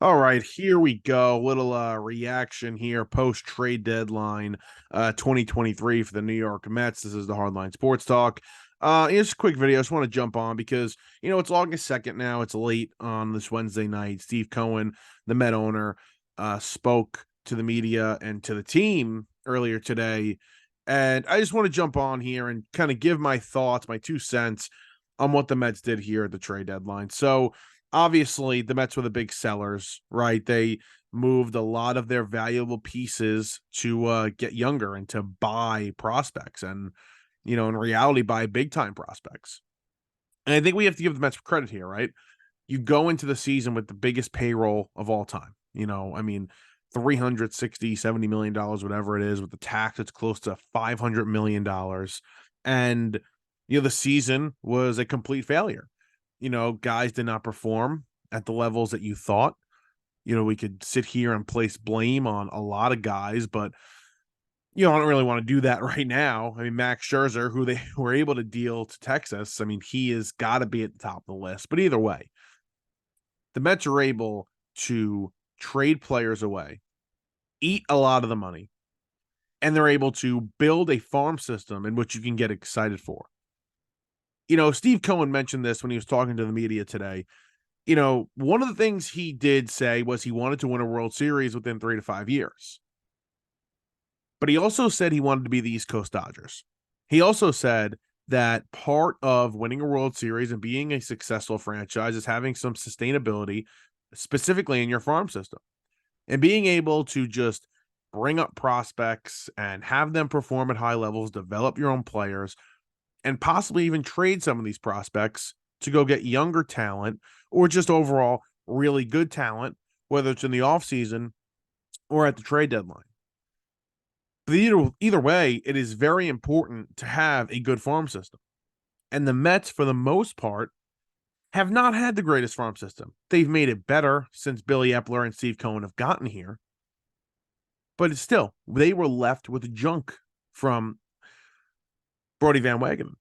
All right, here we go. Little reaction here post trade deadline 2023 for the New York Mets. This is the Hardline Sports Talk. Here's a quick video. I just want to jump on because it's August 2nd now. It's late on this Wednesday night. Steve Cohen, the Met owner, spoke to the media and to the team earlier today. And I just want to jump on here and kind of give my thoughts, my 2 cents on what the Mets did here at the trade deadline. So obviously the Mets were the big sellers, right? They moved a lot of their valuable pieces to get younger and to buy prospects and, in reality, buy big time prospects. And I think we have to give the Mets credit here, right? You go into the season with the biggest payroll of all time. 360, $70 million, whatever it is, with the tax, it's close to $500 million. And, the season was a complete failure. Guys did not perform at the levels that you thought. We could sit here and place blame on a lot of guys, but I don't really want to do that right now. I mean, Max Scherzer, who they were able to deal to Texas, I mean, he has got to be at the top of the list. But either way, the Mets are able to trade players away, eat a lot of the money, and they're able to build a farm system in which you can get excited for. Steve Cohen mentioned this when he was talking to the media today. One of the things he did say was he wanted to win a World Series within 3 to 5 years. But he also said he wanted to be the East Coast Dodgers. He also said that part of winning a World Series and being a successful franchise is having some sustainability, specifically in your farm system, and being able to just bring up prospects and have them perform at high levels, develop your own players, and possibly even trade some of these prospects to go get younger talent or just overall really good talent, whether it's in the offseason or at the trade deadline. But either way, it is very important to have a good farm system. And the Mets, for the most part, have not had the greatest farm system. They've made it better since Billy Epler and Steve Cohen have gotten here. But it's still, they were left with junk from Brody Van Wagenen.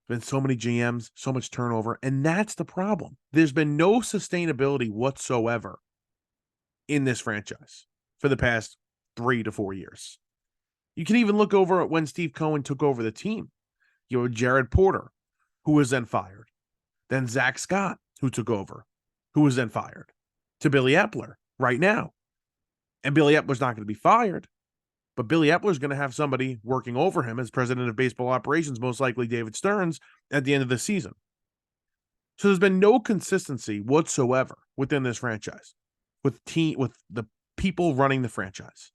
Been so many GMs, so much turnover, and that's the problem. There's been no sustainability whatsoever in this franchise for the past 3 to 4 years. You can even look over at when Steve Cohen took over the team. Jared Porter, who was then fired. Then Zach Scott, who took over, who was then fired. To Billy Epler right now. And Billy Epler's not going to be fired, but Billy Epler's going to have somebody working over him as president of baseball operations, most likely David Stearns, at the end of the season. So there's been no consistency whatsoever within this franchise with the people running the franchise.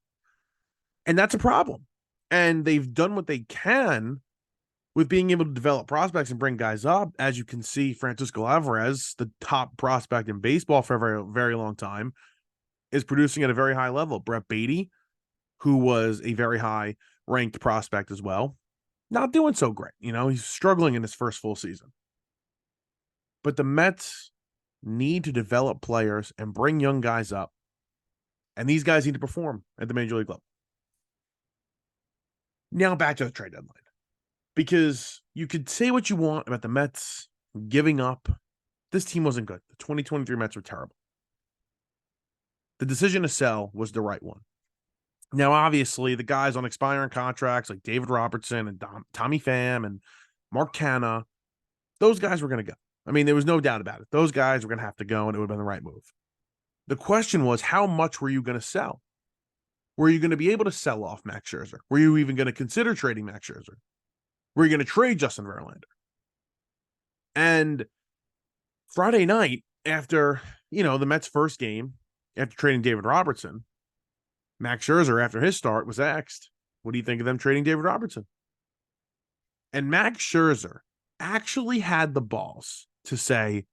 And that's a problem. And they've done what they can with being able to develop prospects and bring guys up. As you can see, Francisco Alvarez, the top prospect in baseball for a very, very long time, is producing at a very high level. Brett Beatty, who was a very high ranked prospect as well, not doing so great. He's struggling in his first full season. But the Mets need to develop players and bring young guys up. And these guys need to perform at the major league level. Now back to the trade deadline. Because you could say what you want about the Mets giving up. This team wasn't good. The 2023 Mets were terrible. The decision to sell was the right one. Now, obviously, the guys on expiring contracts like David Robertson and Tommy Pham and Mark Canha, those guys were going to go. I mean, there was no doubt about it. Those guys were going to have to go, and it would have been the right move. The question was, how much were you going to sell? Were you going to be able to sell off Max Scherzer? Were you even going to consider trading Max Scherzer? Were you going to trade Justin Verlander? And Friday night, after, the Mets' first game, after trading David Robertson, Max Scherzer, after his start, was asked, what do you think of them trading David Robertson? And Max Scherzer actually had the balls to say,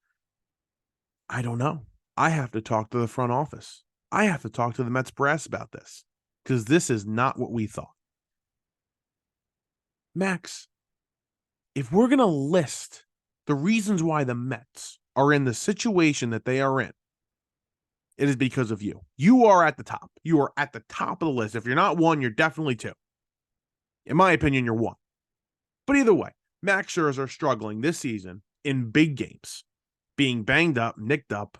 I don't know. I have to talk to the front office. I have to talk to the Mets brass about this because this is not what we thought. Max, if we're going to list the reasons why the Mets are in the situation that they are in, it is because of you. You are at the top. You are at the top of the list. If you're not one, you're definitely two. In my opinion, you're one. But either way, Max Scherzer struggling this season in big games, being banged up, nicked up.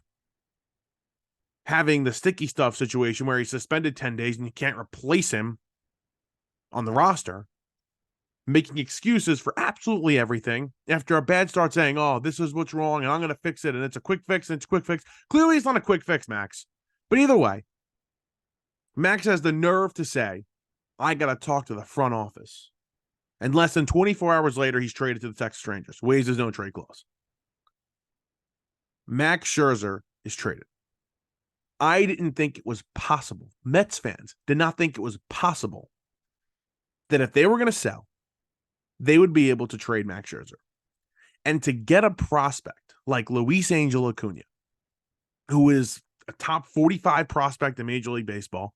having the sticky stuff situation where he's suspended 10 days and you can't replace him on the roster, making excuses for absolutely everything after a bad start, saying, oh, this is what's wrong and I'm going to fix it and it's a quick fix and it's a quick fix. Clearly, it's not a quick fix, Max. But either way, Max has the nerve to say, I got to talk to the front office. And less than 24 hours later, he's traded to the Texas Rangers. Waves his no trade clause. Max Scherzer is traded. I didn't think it was possible. Mets fans did not think it was possible that if they were going to sell, they would be able to trade Max Scherzer. And to get a prospect like Luis Angel Acuna, who is a top 45 prospect in Major League Baseball,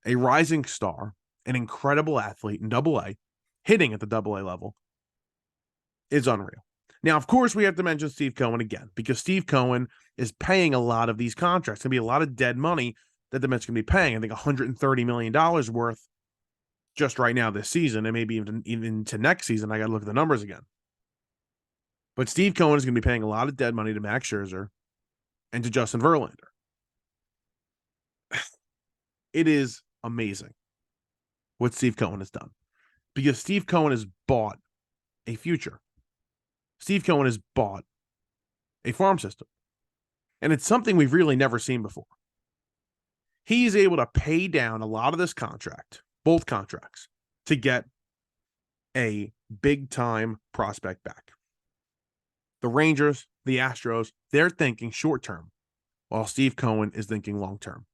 a rising star, an incredible athlete in AA, hitting at the AA level, is unreal. Now, of course, we have to mention Steve Cohen again, because Steve Cohen is paying a lot of these contracts. It's going to be a lot of dead money that the Mets can be paying. I think $130 million worth just right now this season, and maybe even to next season. I got to look at the numbers again. But Steve Cohen is going to be paying a lot of dead money to Max Scherzer and to Justin Verlander. It is amazing what Steve Cohen has done, because Steve Cohen has bought a future. Steve Cohen has bought a farm system. And it's something we've really never seen before. He's able to pay down a lot of this contract, both contracts, to get a big-time prospect back. The Rangers, the Astros, they're thinking short-term, while Steve Cohen is thinking long-term.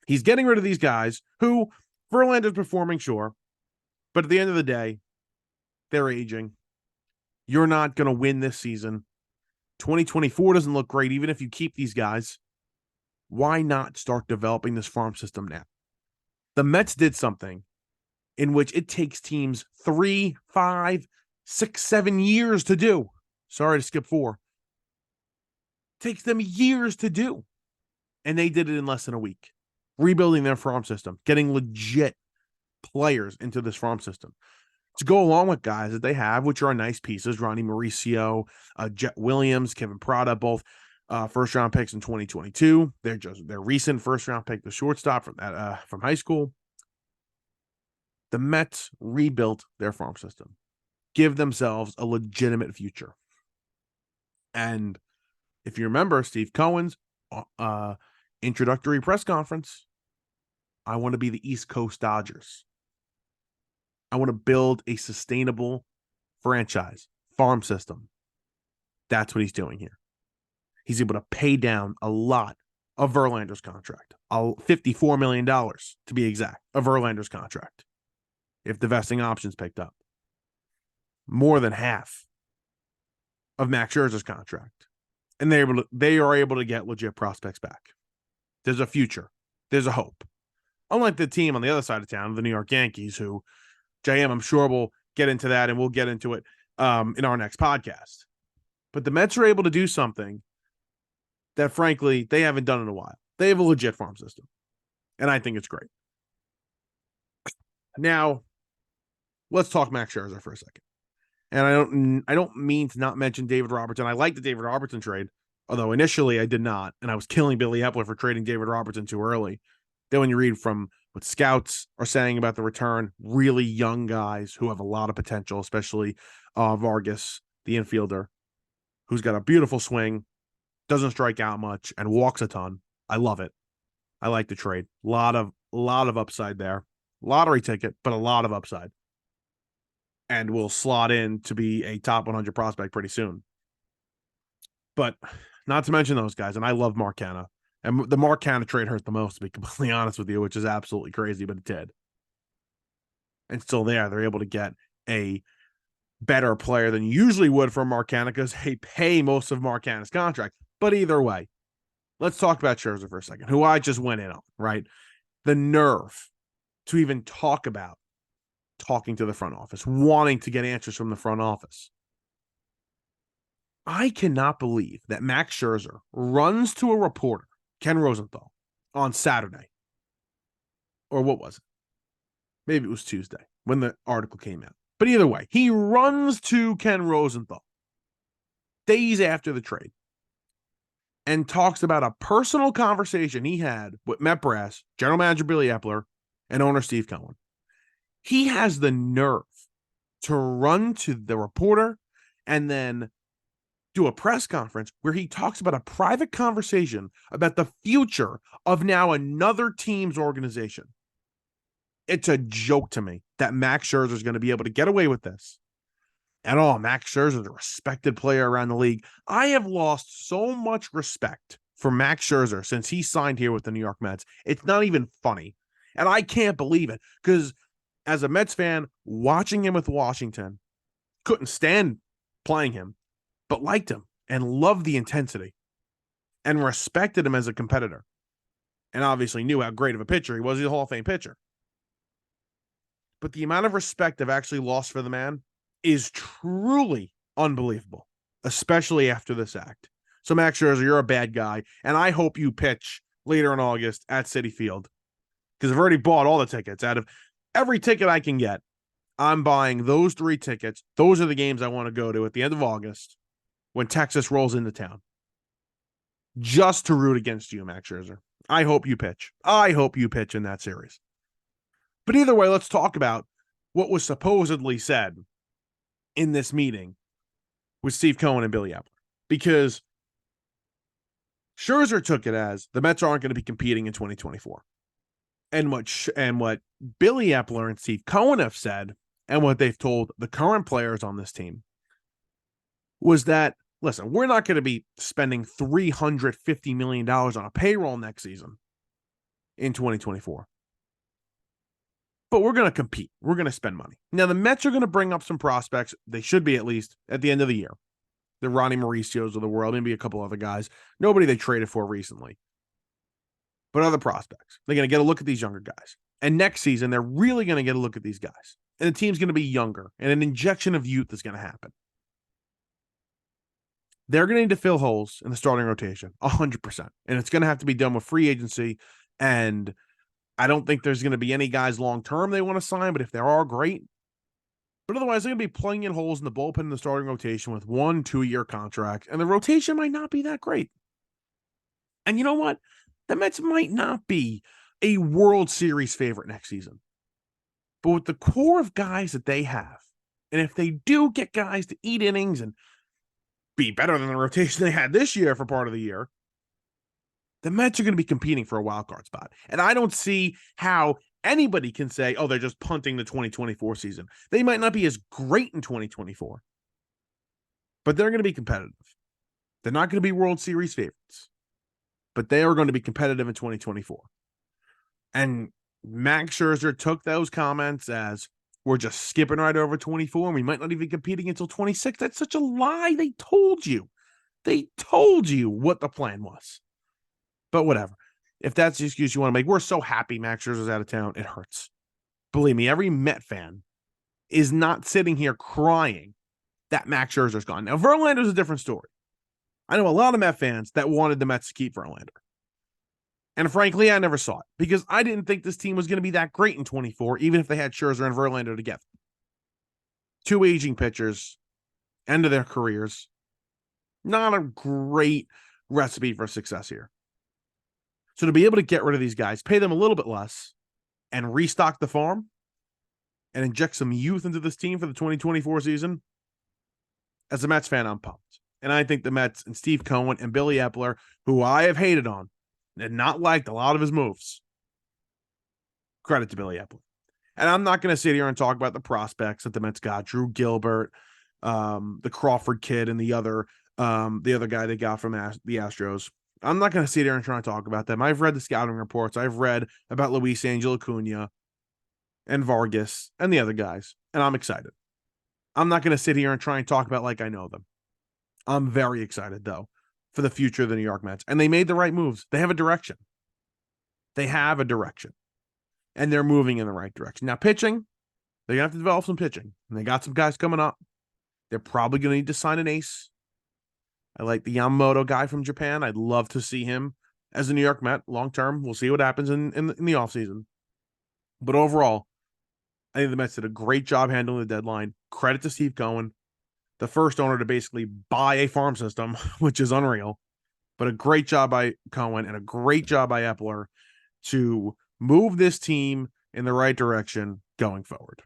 He's getting rid of these guys who, Verlander's performing, sure, but at the end of the day, they're aging. You're not going to win this season. 2024 doesn't look great, even if you keep these guys. Why not start developing this farm system now? The Mets did something in which it takes teams 3, 5, 6, 7 years to do. Sorry to skip 4. It takes them years to do. And they did it in less than a week. Rebuilding their farm system, getting legit players into this farm system to go along with guys that they have, which are nice pieces. Ronnie Mauricio, Jet Williams, Kevin Prada, both first-round picks in 2022. They're just their recent first-round pick, the shortstop from high school. The Mets rebuilt their farm system, give themselves a legitimate future. And if you remember Steve Cohen's introductory press conference, I want to be the East Coast Dodgers. I want to build a sustainable franchise, farm system. That's what he's doing here. He's able to pay down a lot of Verlander's contract, $54 million to be exact, of Verlander's contract, if the vesting option's picked up. More than half of Max Scherzer's contract. And they are able to get legit prospects back. There's a future. There's a hope. Unlike the team on the other side of town, the New York Yankees, who JM, I'm sure we'll get into that, and we'll get into it in our next podcast. But the Mets are able to do something that, frankly, they haven't done in a while. They have a legit farm system, and I think it's great. Now, let's talk Max Scherzer for a second. And I don't mean to not mention David Robertson. I like the David Robertson trade, although initially I did not, and I was killing Billy Epler for trading David Robertson too early. Then when you read from what scouts are saying about the return, really young guys who have a lot of potential, especially Vargas, the infielder, who's got a beautiful swing, doesn't strike out much, and walks a ton. I love it. I like the trade. A lot of upside there. Lottery ticket, but a lot of upside. And will slot in to be a top 100 prospect pretty soon. But not to mention those guys, and I love Mark Canha. And the Mark Canha trade hurt the most, to be completely honest with you, which is absolutely crazy, but it did. And still they're able to get a better player than you usually would for Mark Canha because they pay most of Mark Canha's contract. But either way, let's talk about Scherzer for a second, who I just went in on, right? The nerve to even talk about talking to the front office, wanting to get answers from the front office. I cannot believe that Max Scherzer runs to a reporter, Ken Rosenthal, on Saturday. Or what was it? Maybe it was Tuesday when the article came out. But either way, he runs to Ken Rosenthal days after the trade and talks about a personal conversation he had with Met Brass, general manager Billy Epler, and owner Steve Cohen. He has the nerve to run to the reporter and then do a press conference where he talks about a private conversation about the future of now another team's organization. It's a joke to me that Max Scherzer is going to be able to get away with this. And Max Scherzer is a respected player around the league. I have lost so much respect for Max Scherzer since he signed here with the New York Mets. It's not even funny. And I can't believe it because as a Mets fan, watching him with Washington, couldn't stand playing him, but liked him and loved the intensity and respected him as a competitor. And obviously knew how great of a pitcher he was. He's a Hall of Fame pitcher. But the amount of respect I've actually lost for the man is truly unbelievable, especially after this act. So, Max Scherzer, you're a bad guy, and I hope you pitch later in August at Citi Field because I've already bought all the tickets. Out of every ticket I can get, I'm buying those 3 tickets. Those are the games I want to go to at the end of August when Texas rolls into town. Just to root against you, Max Scherzer. I hope you pitch. I hope you pitch in that series. But either way, let's talk about what was supposedly said in this meeting with Steve Cohen and Billy Epler. Because Scherzer took it as the Mets aren't going to be competing in 2024. And what Billy Epler and Steve Cohen have said, and what they've told the current players on this team, was that, listen, we're not going to be spending $350 million on a payroll next season in 2024. But we're going to compete. We're going to spend money. Now, the Mets are going to bring up some prospects. They should be, at least, at the end of the year. The Ronnie Mauricios of the world, maybe a couple other guys. Nobody they traded for recently. But other prospects. They're going to get a look at these younger guys. And next season, they're really going to get a look at these guys. And the team's going to be younger. And an injection of youth is going to happen. They're going to need to fill holes in the starting rotation, 100%. And it's going to have to be done with free agency. And I don't think there's going to be any guys long-term they want to sign, but if there are, great. But otherwise, they're going to be plugging in holes in the bullpen and the starting rotation with 1-2-year contracts, and the rotation might not be that great. And you know what? The Mets might not be a World Series favorite next season. But with the core of guys that they have, and if they do get guys to eat innings and be better than the rotation they had this year for part of the year, the Mets are going to be competing for a wild card spot. And I don't see how anybody can say, oh, they're just punting the 2024 season. They might not be as great in 2024, but they're going to be competitive. They're not going to be World Series favorites, but they are going to be competitive in 2024. And Max Scherzer took those comments as, we're just skipping right over 24 and we might not even be competing until 26. That's such a lie. They told you. They told you what the plan was. But whatever. If that's the excuse you want to make, we're so happy Max Scherzer's out of town. It hurts. Believe me, every Met fan is not sitting here crying that Max Scherzer's gone. Now, Verlander's a different story. I know a lot of Met fans that wanted the Mets to keep Verlander. And frankly, I never saw it because I didn't think this team was going to be that great in 24, even if they had Scherzer and Verlander together. 2 aging pitchers, end of their careers. Not a great recipe for success here. So to be able to get rid of these guys, pay them a little bit less, and restock the farm, and inject some youth into this team for the 2024 season, as a Mets fan, I'm pumped. And I think the Mets and Steve Cohen and Billy Epler, who I have hated on and not liked a lot of his moves, credit to Billy Epler. And I'm not going to sit here and talk about the prospects that the Mets got, Drew Gilbert, the Crawford kid, and the other guy they got from the Astros. I'm not going to sit here and try to talk about them. I've read the scouting reports. I've read about Luis Angel Acuna and Vargas and the other guys, and I'm excited. I'm not going to sit here and try and talk about like I know them. I'm very excited, though, for the future of the New York Mets. And they made the right moves. They have a direction. They have a direction. And they're moving in the right direction. Now, pitching, they're going to have to develop some pitching. And they got some guys coming up. They're probably going to need to sign an ace. I like the Yamamoto guy from Japan. I'd love to see him as a New York Met long-term. We'll see what happens in the offseason. But overall, I think the Mets did a great job handling the deadline. Credit to Steve Cohen, the first owner to basically buy a farm system, which is unreal. But a great job by Cohen and a great job by Epler to move this team in the right direction going forward.